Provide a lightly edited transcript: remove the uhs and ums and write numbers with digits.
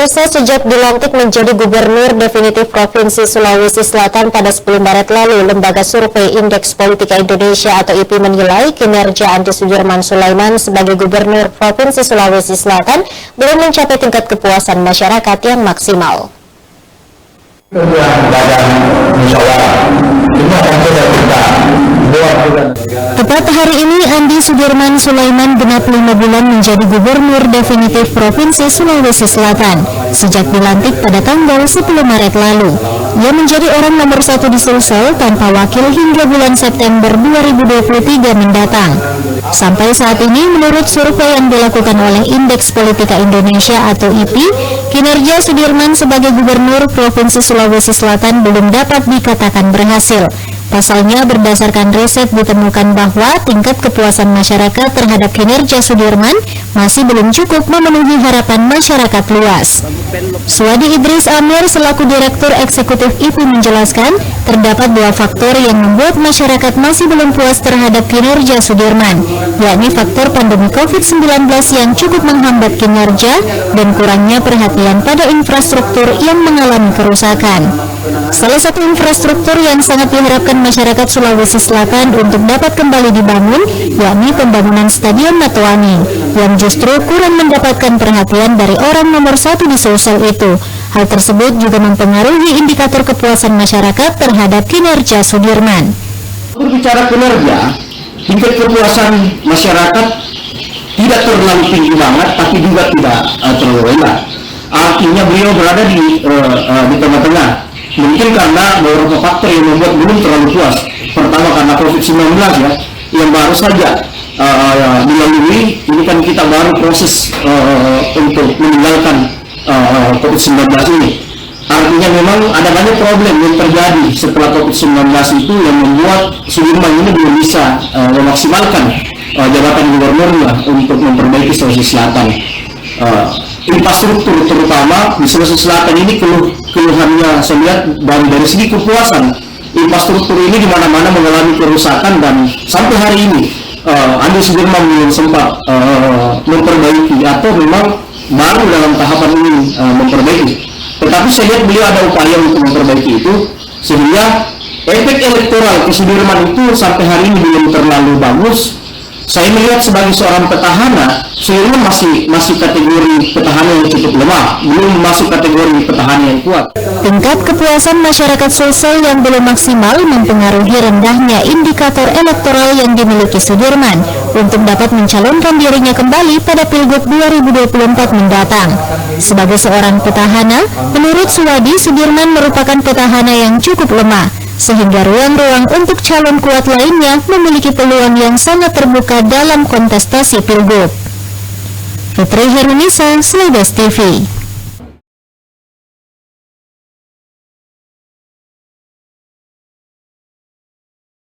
Pemirsa, sejak dilantik menjadi Gubernur Definitif Provinsi Sulawesi Selatan pada 10 Maret lalu, Lembaga Survei Indeks Politika Indonesia atau IPI menilai kinerja Andi Sudirman Sulaiman sebagai Gubernur Provinsi Sulawesi Selatan belum mencapai tingkat kepuasan masyarakat yang maksimal. Tepat hari ini, Andi Sudirman Sulaiman genap 5 bulan menjadi Gubernur Definitif Provinsi Sulawesi Selatan sejak dilantik pada tanggal 10 Maret lalu. Ia menjadi orang nomor 1 di Sulsel tanpa wakil hingga bulan September 2023 mendatang. Sampai saat ini, menurut survei yang dilakukan oleh Indeks Politika Indonesia atau IPI, kinerja Sudirman sebagai Gubernur Provinsi Sulawesi Selatan belum dapat dikatakan berhasil. Pasalnya, berdasarkan riset ditemukan bahwa tingkat kepuasan masyarakat terhadap kinerja Sudirman masih belum cukup memenuhi harapan masyarakat luas. Suwadi Idris Amir selaku Direktur Eksekutif IPI menjelaskan, terdapat 2 faktor yang membuat masyarakat masih belum puas terhadap kinerja Sudirman, yakni faktor pandemi COVID-19 yang cukup menghambat kinerja dan kurangnya perhatian pada infrastruktur yang mengalami kerusakan. Salah satu infrastruktur yang sangat diharapkan masyarakat Sulawesi Selatan untuk dapat kembali dibangun, yakni pembangunan Stadion Matoani, yang justru kurang mendapatkan perhatian dari orang nomor 1 di Sulsel itu. Hal tersebut juga mempengaruhi indikator kepuasan masyarakat terhadap kinerja Sudirman. Berbicara kinerja, tingkat kepuasan masyarakat tidak terlalu tinggi banget, tapi juga tidak terlalu rendah. Artinya beliau berada di tengah-tengah. Mungkin karena beberapa faktor yang membuat belum terlalu puas. Pertama karena COVID-19 ya, yang baru saja dilalui. Ini kan kita baru proses untuk meninggalkan COVID-19 ini. Artinya memang ada banyak problem yang terjadi setelah COVID-19 itu yang membuat Sudirman ini belum bisa memaksimalkan jabatan gubernurnya untuk memperbaiki Sulawesi Selatan. Infrastruktur terutama di Sulawesi Selatan ini keluhannya saya lihat dari segi kepuasan infrastruktur ini di mana-mana mengalami kerusakan dan sampai hari ini Andi Sudirman belum sempat memperbaiki atau memang baru dalam tahapan ini memperbaiki. Tetapi saya lihat beliau ada upaya untuk memperbaiki itu sehingga efek elektoral ke Sudirman itu sampai hari ini belum terlalu bagus. Saya melihat sebagai seorang petahana, Sudirman masih kategori petahana yang cukup lemah, belum masuk kategori petahana yang kuat. Tingkat kepuasan masyarakat Sulsel yang belum maksimal mempengaruhi rendahnya indikator elektoral yang dimiliki Sudirman untuk dapat mencalonkan dirinya kembali pada Pilgub 2024 mendatang. Sebagai seorang petahana, menurut Suwadi, Sudirman merupakan petahana yang cukup lemah, sehingga ruang-ruang untuk calon kuat lainnya memiliki peluang yang sangat terbuka dalam kontestasi Pilgub. Fitri Herunisa, Slaibas TV.